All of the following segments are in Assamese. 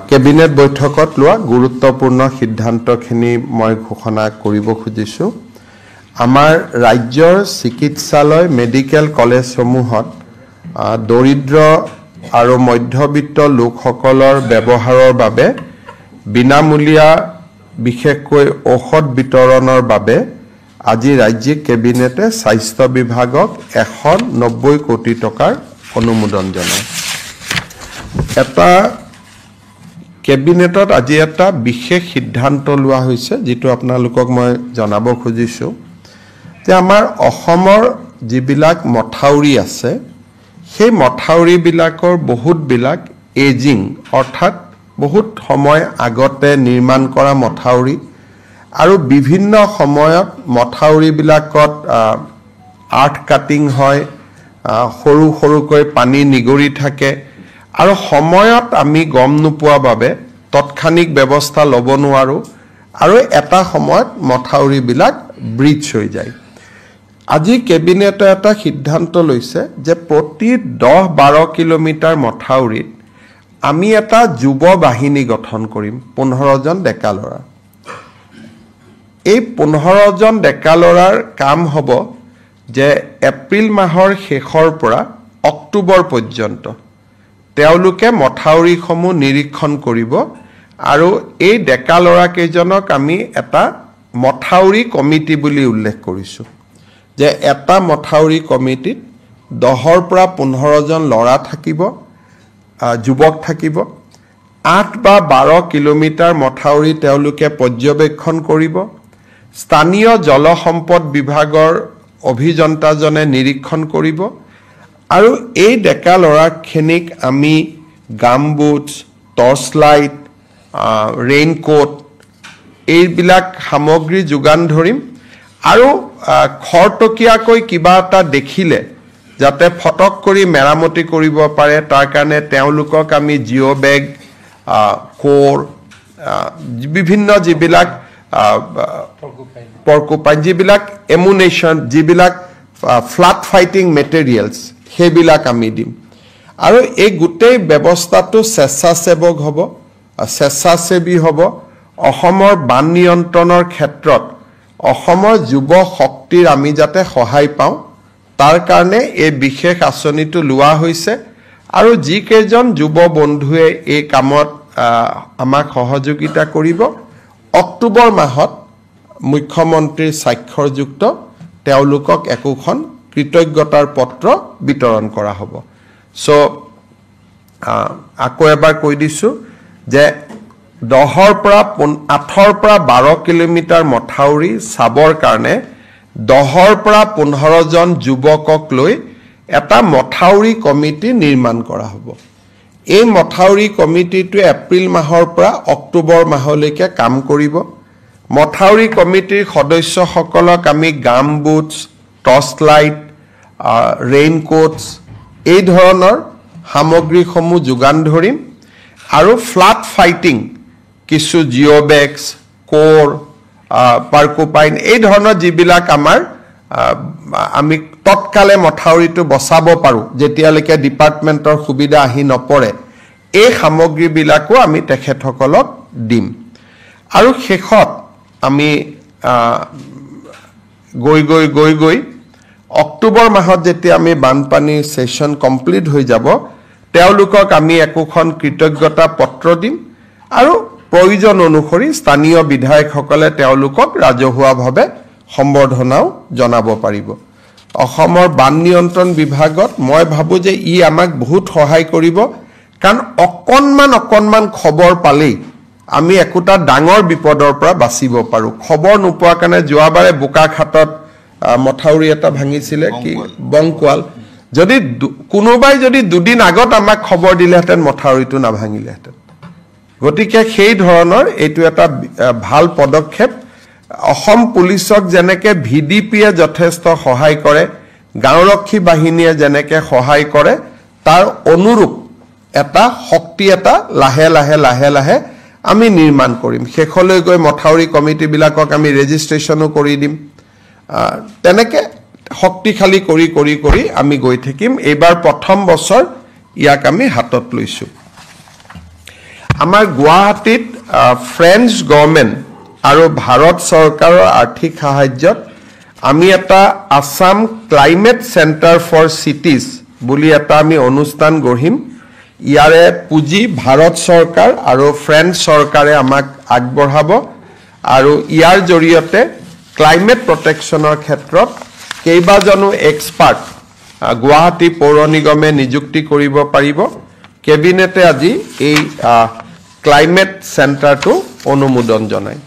কেবিনেট বৈঠকত লোৱা গুৰুত্বপূৰ্ণ সিদ্ধান্তখিনি মই ঘোষণা কৰিব খুজিছো আমাৰ ৰাজ্যৰ চিকিৎসালয় মেডিকেল কলেজসমূহত দৰিদ্ৰ আৰু মধ্যবিত্ত লোকসকলৰ ব্যৱহাৰৰ বাবে বিনামূলীয়া বিশেষকৈ ঔষধ বিতৰণৰ বাবে আজি ৰাজ্যিক কেবিনেটে স্বাস্থ্য বিভাগক 190 কোটি টকাৰ অনুমোদন জনায় এটা কেবিনেটত আজি এটা বিশেষ সিদ্ধান্ত লোৱা হৈছে যেটো আপোনালোকক মই জনাব খুজিছো যে আমাৰ অসমৰ যিবিলাক মথাউৰি আছে সেই মথাউৰি বিলাকৰ বহুত বিলাক এজিং অৰ্থাৎ বহুত সময় আগতে নিৰ্মাণ কৰা মথাউৰি আৰু বিভিন্ন সময়ত মথাউৰি বিলাকত আৰ্ট কাটিং হয় সৰু সৰুকৈ পানী নিগৰি থাকে আৰু সময়ত আমি গম নোপোৱা বাবে তৎক্ষণিক ব্যৱস্থা ল'ব নোৱাৰো আৰু এটা সময়ত মথাউৰি বিলাক ব্ৰিজ হৈ যায় আজি কেবিনেটে এটা সিদ্ধান্ত লৈছে যে প্ৰতি 10-12 কিলোমিটাৰ মথাউৰিত আমি এটা যুৱ বাহিনী গঠন কৰিম 15 জন ডেকা ল'ৰা এই 15 জন ডেকা ল'ৰাৰ কাম হ'ব যে এপ্ৰিল মাহৰ শেষৰ পৰা অক্টোবৰ পৰ্যন্ত তেওঁলোকে মথাউৰিসমূহ নিৰীক্ষণ কৰিব আৰু এই ডেকা ল'ৰা কেইজনক আমি এটা মথাউৰি কমিটি বুলি উল্লেখ কৰিছো যে এটা মথাউৰি কমিটিত 10 পৰা 15 জন ল'ৰা থাকিব যুৱক থাকিব 8 বা 12 কিলোমিটাৰ মথাউৰি তেওঁলোকে পৰ্যবেক্ষণ কৰিব স্থানীয় জলসম্পদ বিভাগৰ অভিযন্তাজনে নিৰীক্ষণ কৰিব আৰু এই ডেকা ল'ৰাখিনিক আমি গামবুটছ টৰ্চ লাইট ৰেইনকোট এইবিলাক সামগ্ৰী যোগান ধৰিম আৰু খৰটকীয়াকৈ কিবা এটা দেখিলে যাতে ফটক কৰি মেৰামতি কৰিব পাৰে তাৰ কাৰণে তেওঁলোকক আমি জিঅ' বেগ কোৰ বিভিন্ন যিবিলাক পৰ্কুপাইন যিবিলাক এমুনেশ্যন যিবিলাক ফ্লাড ফাইটিং মেটেৰিয়েলছ সেইবিলাক আমি দিম আৰু এই গোটেই ব্যৱস্থাটো স্বেচ্ছাসেৱক হ'ব স্বেচ্ছাসেৱী হ'ব অসমৰ বান নিয়ন্ত্ৰণৰ ক্ষেত্ৰত অসমৰ যুৱ শক্তিৰ আমি যাতে সহায় পাওঁ তাৰ কাৰণে এই বিশেষ আঁচনিটো লোৱা হৈছে আৰু যি কেইজন যুৱ বন্ধুৱে এই কামত আমাক সহযোগিতা কৰিব অক্টোবৰ মাহত মুখ্যমন্ত্ৰীৰ স্বাক্ষৰযুক্ত তেওঁলোকক একোখন কৃতজ্ঞতাৰ পত্ৰ বিতৰণ কৰা হ'ব সো আকৌ এবাৰ কৈ দিছো যে 8 পৰা 12 কিলোমিটাৰ মথাউৰি চাবৰ কাৰণে 10 পৰা 15 জন যুৱকক লৈ এটা মথাউৰি কমিটি নিৰ্মাণ কৰা হ'ব এই মথাউৰি কমিটিটো এপ্ৰিল মাহৰ পৰা অক্টোবৰ মাহলৈকে কাম কৰিব মথাউৰি কমিটিৰ সদস্যসকলক আমি গামবুটছ টৰ্চ লাইট ৰেইনকোটছ এই ধৰণৰ সামগ্ৰীসমূহ যোগান ধৰিম আৰু ফ্লাড ফাইটিং কিছু জিঅ' বেগছ কোৰ পাৰ্কুপাইন এই ধৰণৰ যিবিলাক আমাৰ আমি তৎকালে মথাউৰিটো বচাব পাৰো যেতিয়ালৈকে ডিপাৰ্টমেণ্টৰ সুবিধা আহি নপৰে এই সামগ্ৰীবিলাকো আমি তেখেতসকলক দিম আৰু শেষত আমি গৈ অক্টোবৰ মাহত যেতিয়া আমি বানপানী সেশন কমপ্লিট হৈ যাব তেওঁলোকক আমি একোখন কৃতজ্ঞতা পত্ৰ দিম আৰু প্ৰয়োজন অনুসৰি স্থানীয় বিধায়কসকলে তেওঁলোকক ৰাজহুৱাভাৱে সম্বৰ্ধনাও জনাব পাৰিব অসমৰ বান নিয়ন্ত্ৰণ বিভাগত মই ভাবো যে ই আমাক বহুত সহায় কৰিব কাৰণ অকনমান খবৰ পালেই আমি একোটা ডাঙৰ বিপদৰ পৰা বাচিব পাৰো খবৰ নোপোৱা কাৰণে যোৱাবাৰে বোকাখাটত মথাউৰি এটা ভাঙিছিলে কি বংকুৱাল যদি কোনোবাই যদি দুদিন আগত আমাক খবৰ দিলেহেঁতেন মথাউৰিটো নাভাঙিলেহেঁতেন গতিকে সেই ধৰণৰ এইটো এটা ভাল পদক্ষেপ অসম পুলিচক যেনেকে ভিডিপিয়ে যথেষ্ট সহায় কৰে গাঁওৰক্ষী বাহিনীয়ে যেনেকে সহায় কৰে তাৰ অনুৰূপ এটা শক্তি এটা লাহে লাহে আমি নিৰ্মাণ কৰিম শেষলৈ গৈ মথাউৰি কমিটি বিলাকক আমি ৰেজিষ্ট্ৰেচনো কৰি দিম তেনেকে শক্তিশালী কৰি আমি গৈ থাকিম এইবাৰ প্ৰথম বছৰ ইয়াক আমি হাতত লৈছো আমাৰ গুৱাহাটীত ফ্ৰেঞ্চ গভৰ্ণমেণ্ট আৰু ভাৰত চৰকাৰৰ আৰ্থিক সাহায্যত আমি এটা Assam climate centre for cities বুলি এটা আমি অনুষ্ঠান গঢ়িম ইয়াৰে পুঁজি ভাৰত চৰকাৰ আৰু ফ্ৰেঞ্চ চৰকাৰে আমাক আগবঢ়াব আৰু ইয়াৰ জৰিয়তে ক্লাইমেট প্ৰটেকশ্যনৰ ক্ষেত্ৰত কেইবাজনো এক্সপাৰ্ট গুৱাহাটী পৌৰ নিগমে নিযুক্তি কৰিব পাৰিব কেবিনেটে আজি এই ক্লাইমেট চেণ্টাৰটো অনুমোদন জনায়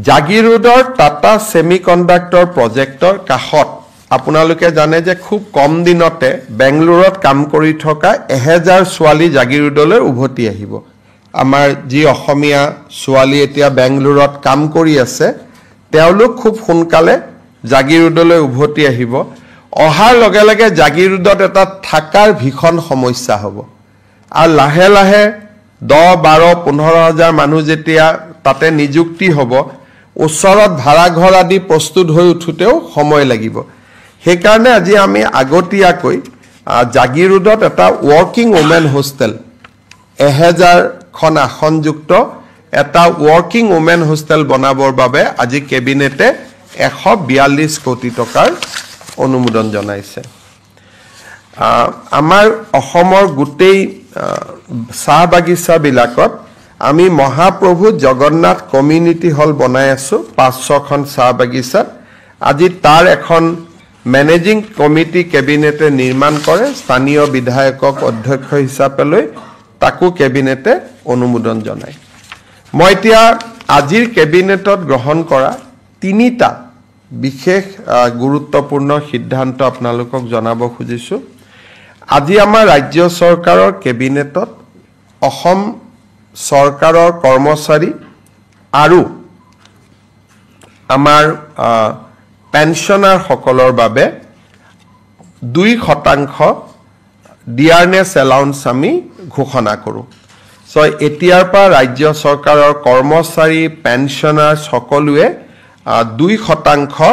জাগিৰ ৰোডৰ টাটা সেমিকণ্ডাক্টৰ প্ৰজেক্টৰ কাষত আপোনালোকে জানে যে খুব কম দিনতে বেংগলুৰুত কাম কৰি থকা 1000 ছোৱালী জাগিৰ ৰোডলৈ উভতি আহিব আমাৰ যি অসমীয়া ছোৱালী এতিয়া বেংগলুৰুত কাম কৰি আছে তেওঁলোক খুব সোনকালে জাগিৰ ৰোডলৈ উভতি আহিব অহাৰ লগে লগে জাগিৰ ৰোডত এটা থাকাৰ ভীষণ সমস্যা হ'ব আৰু লাহে লাহে 10 12 15000 মানুহ যেতিয়া তাতে নিযুক্তি হ'ব ওচৰত ভাড়া ঘৰ আদি প্ৰস্তুত হৈ উঠুতেও সময় লাগিব সেইকাৰণে আজি আমি আগতীয়াকৈ জাগিৰ ৰোডত এটা ৱৰ্কিং ওমেন হোষ্টেল 1000 খন আসনযুক্ত এটা ৱৰ্কিং ওমেন হোষ্টেল বনাবৰ বাবে আজি কেবিনেটে 142 কোটি টকাৰ অনুমোদন জনাইছে আমাৰ অসমৰ গোটেই চাহ বাগিচা বিলাকত আমি মহাপ্ৰভু জগন্নাথ কমিউনিটি হল বনাই আছো 500খন চাহ বাগিচাত আজি তাৰ এখন মেনেজিং কমিটি কেবিনেটে নিৰ্মাণ কৰে স্থানীয় বিধায়কক অধ্যক্ষ হিচাপে লৈ তাকো কেবিনেটে অনুমোদন জনায় মই এতিয়া আজিৰ কেবিনেটত গ্ৰহণ কৰা তিনিটা বিশেষ গুৰুত্বপূৰ্ণ সিদ্ধান্ত আপোনালোকক জনাব খুজিছো আজি আমাৰ ৰাজ্য চৰকাৰৰ কেবিনেটত অসম চৰকাৰৰ কৰ্মচাৰী আৰু আমাৰ পেনশনাৰ সকলৰ বাবে 2% ডিয়াৰনেছ এলাউন্স আমি ঘোষণা কৰো সো এতিয়াৰ পৰা ৰাজ্য চৰকাৰৰ কৰ্মচাৰী পেনশনাৰ সকলোৱে 2%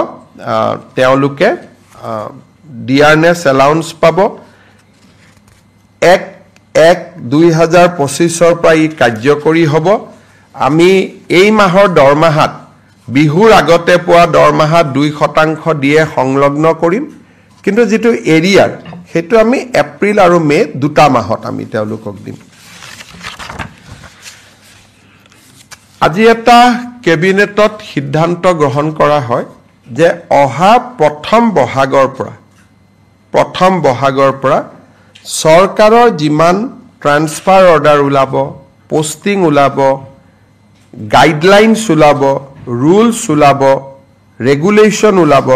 তেওঁলোকে ডিয়াৰনেছ এলাউন্স পাব 1/1/2025 পৰা ই কাৰ্যকৰী হ'ব আমি এই মাহৰ দৰমহাত বিহুৰ আগতে পোৱা দৰমহাত 2% দিয়ে সংলগ্ন কৰিম কিন্তু যেটো এৰিয়াৰ হেতু আমি এপ্ৰিল আৰু মে দুটা মাহত আমি তেওঁলোকক দিম আজি এটা কেবিনেটত সিদ্ধান্ত গ্ৰহণ কৰা হয় যে অহা প্ৰথম বহাগৰ পৰা চৰকাৰৰ যিমান ট্ৰান্সফাৰ অৰ্ডাৰ ওলাব পোষ্টিং ওলাব গাইডলাইনছ ওলাব ৰুলছ ওলাব ৰেগুলেশ্যন ওলাব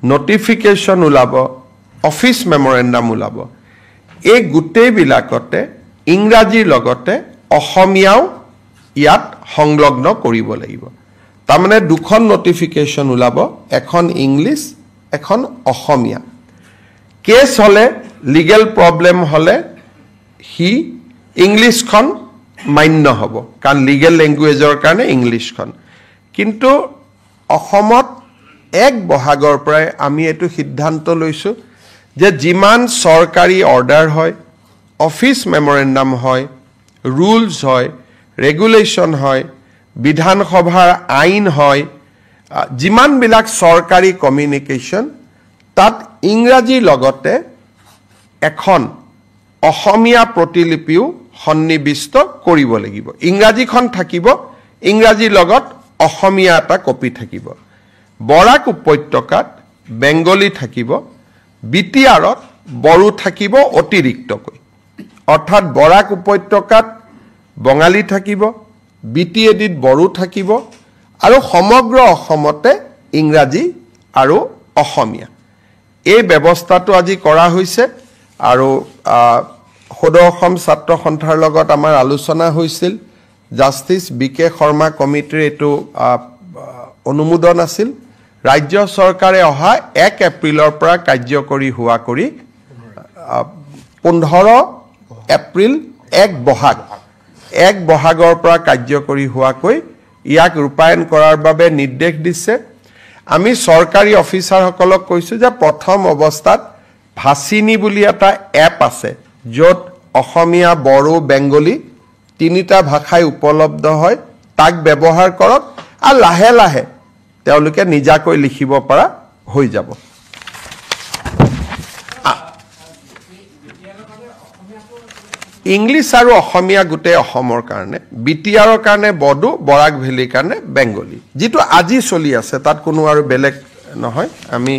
নটিফিকেশ্যন ওলাব অফিচ মেমৰেণ্ডাম ওলাব এই গোটেই বিলাকতে ইংৰাজীৰ লগতে অসমীয়াও ইয়াত সংলগ্ন কৰিব লাগিব তাৰমানে দুখন নটিফিকেশ্যন ওলাব এখন ইংলিছ এখন অসমীয়া কেছ হলে লিগেল প্ৰবলেম হলে হি ইংলিছখন মান্য হ'ব কাৰণ লিগেল ল্যাঙ্গুৱেজৰ কাৰণে ইংলিছখন কিন্তু অসমত 1 বহাগৰ পৰা আমি এটো সিদ্ধান্ত লৈছো যে যিমান সৰকাৰি অৰ্ডাৰ হয় অফিচ মেমৰেণ্ডাম হয় ৰুলছ হয় ৰেগুলেশ্যন হয় বিধানসভাৰ আইন হয় যিমান বিলাক সৰকাৰি কমিউনিকেশ্যন তাত ইংৰাজীৰ লগতে এখন অসমীয়া প্ৰতিলিপিও সন্নিবিষ্ট কৰিব লাগিব ইংৰাজীখন থাকিব ইংৰাজীৰ লগত অসমীয়া এটা কপি থাকিব বৰাক উপত্যকাত বেংগলী থাকিব বিটিআৰত বড়ো থাকিব অতিৰিক্তকৈ অৰ্থাৎ বৰাক উপত্যকাত বঙালী থাকিব বিটিএডিত বড়ো থাকিব আৰু সমগ্ৰ অসমতে ইংৰাজী আৰু অসমীয়া এই ব্যৱস্থাটো আজি কৰা হৈছে আৰু সদৌ অসম ছাত্ৰ সন্থাৰ লগত আমাৰ আলোচনা হৈছিল জাষ্টিস বিকে শৰ্মা কমিটিৰ এটো অনুমোদন আছিল ৰাজ্য চৰকাৰে অহা 1 এপ্ৰিলৰ পৰা কাৰ্যকৰী হোৱা কৰি 15 এপ্ৰিল 1 বহাগৰ পৰা কাৰ্যকৰী হোৱাকৈ ইয়াক ৰূপায়ণ কৰাৰ বাবে নিৰ্দেশ দিছে আমি সৰকাৰি অফিচাৰ সকলক কৈছো যে প্ৰথম অৱস্থাত ভাচিনী বুলি এটা এপ আছে যত অসমীয়া বড়ো বেংগলী তিনিটা ভাষাই উপলব্ধ হয় তাক ব্যৱহাৰ কৰক আৰু লাহে লাহে তেওঁলোকে নিজাকৈ লিখিব পৰা হৈ যাব ইংলিছ আৰু অসমীয়া গোটেই অসমৰ কাৰণে বিটিআৰৰ কাৰণে বড়ো বৰাক ভেলীৰ কাৰণে বেংগলী যেটো আজি চলি আছে তাত কোনো আৰু বেলেগ নহয় আমি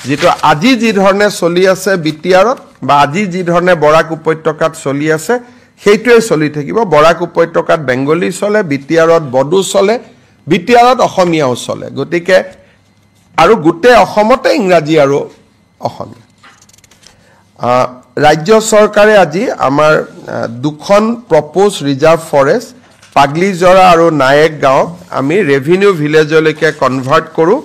যেটো আজি যি ধৰণে চলি আছে বিটিআৰত বা আজি যি ধৰণে বৰাক উপত্যকাত চলি আছে সেইটোৱে চলি থাকিব বৰাক উপত্যকাত বেংগলী চলে বিটিআৰত বড়ো চলে বিটিআৰত অসমীয়াও চলে গতিকে আৰু গোটেই অসমতে ইংৰাজী আৰু অসমীয়া ৰাজ্য চৰকাৰে আজি আমাৰ দুখন প্ৰপ'জ ৰিজাৰ্ভ ফৰেষ্ট পাগলিজৰা আৰু নায়েক গাঁৱক আমি ৰেভিনিউ ভিলেজলৈকে কনভাৰ্ট কৰোঁ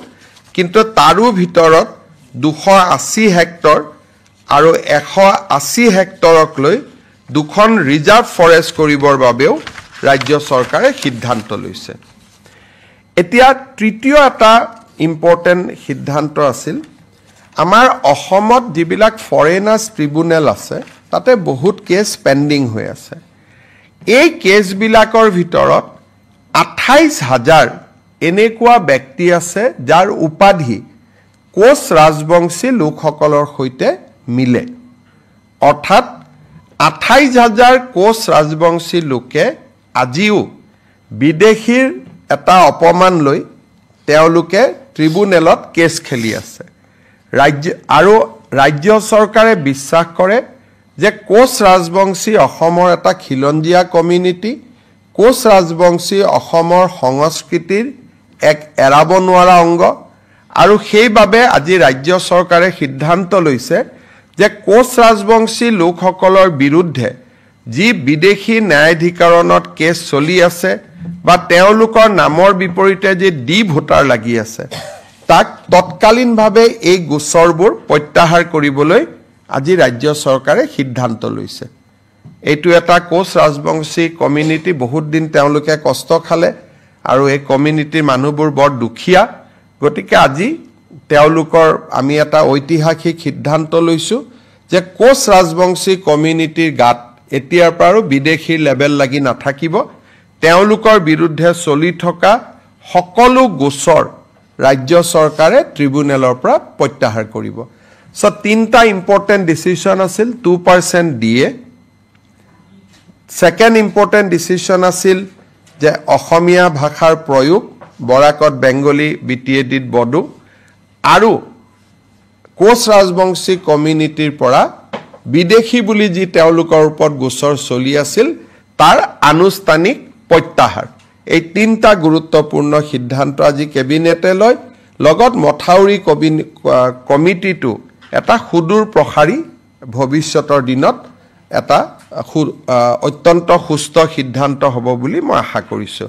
কিন্তু তাৰো ভিতৰত 280 হেক্টৰ আৰু 180 হেক্টৰক লৈ দুখন ৰিজাৰ্ভ ফৰেষ্ট কৰিবৰ বাবেও ৰাজ্য চৰকাৰে সিদ্ধান্ত লৈছে এতিয়া তৃতীয় এটা ইম্পৰ্টেণ্ট সিদ্ধান্ত আছিল আমাৰ অসমত যিবিলাক ফৰেনাৰ্ছ ট্ৰিব্যুনেল আছে তাতে বহুত কেছ পেণ্ডিং হৈ আছে এই কেছবিলাকৰ ভিতৰত 28000 এনেকুৱা ব্যক্তি আছে যাৰ উপাধি কোচ ৰাজবংশী লোকসকলৰ সৈতে মিলে অৰ্থাৎ 28000 কোচ ৰাজবংশী লোকে আজিও বিদেশীৰ এটা অপমান লৈ তেওঁলোকে ট্ৰিব্যুনেলত কেছ খেলি আছে ৰাজ্য চৰকাৰে বিশ্বাস কৰে যে কোচ ৰাজবংশী অসমৰ এটা খিলঞ্জীয়া কমিউনিটি কোচ ৰাজবংশী অসমৰ সংস্কৃতিৰ এক এৰাব নোৱাৰা অংগ আৰু সেইবাবে আজি ৰাজ্য চৰকাৰে সিদ্ধান্ত লৈছে যে কোচ ৰাজবংশী লোকসকলৰ বিৰুদ্ধে যি বিদেশী ন্যায়াধিকৰণত কেছ চলি আছে বা তেওঁলোকৰ নামৰ বিপৰীতে যে ডি ভোটাৰ লাগি আছে তাক তৎকালীনভাৱে এই গোচৰবোৰ প্ৰত্যাহাৰ কৰিবলৈ আজি ৰাজ্য চৰকাৰে সিদ্ধান্ত লৈছে এইটো এটা কোচ ৰাজবংশী কমিউনিটি বহুত দিন তেওঁলোকে কষ্ট খালে আৰু এই কমিউনিটিৰ মানুহবোৰ বৰ দুখীয়া গতিকে আজি তেওঁলোকৰ আমি এটা ঐতিহাসিক সিদ্ধান্ত লৈছো যে কোচ ৰাজবংশী কমিউনিটিৰ গাত এতিয়াৰ পৰা বিদেশী লেভেল লাগি নাথাকিব তেওঁলোকৰ বিৰুদ্ধে চলি থকা সকলো গোচৰ ৰাজ্য চৰকাৰে ট্ৰিব্যুনেলৰ পৰা প্ৰত্যাহাৰ কৰিব সো তিনটা ইম্পৰ্টেন্ট ডিসিশন আছিল 2% ডিএ সেকেন্ড ইম্পৰ্টেন্ট ডিসিশন আছিল যে অসমীয়া ভাষাৰ প্ৰয়োগ বৰাকত বেংগলী বিটিএডিত বড়ো আৰু কোচ ৰাজবংশী কমিউনিটিৰ পৰা বিদেশী বুলি যি তেওঁলোকৰ ওপৰত গোচৰ চলি আছিল তাৰ আনুষ্ঠানিক প্ৰত্যাহাৰ এই তিনটা গুৰুত্বপূৰ্ণ সিদ্ধান্ত আজি কেবিনেটে লয় লগত মথাউৰি কমিটিটো এটা সুদূৰ প্ৰসাৰী ভৱিষ্যতৰ দিনত এটা অত্যন্ত সুস্থ সিদ্ধান্ত হ'ব বুলি মই আশা কৰিছো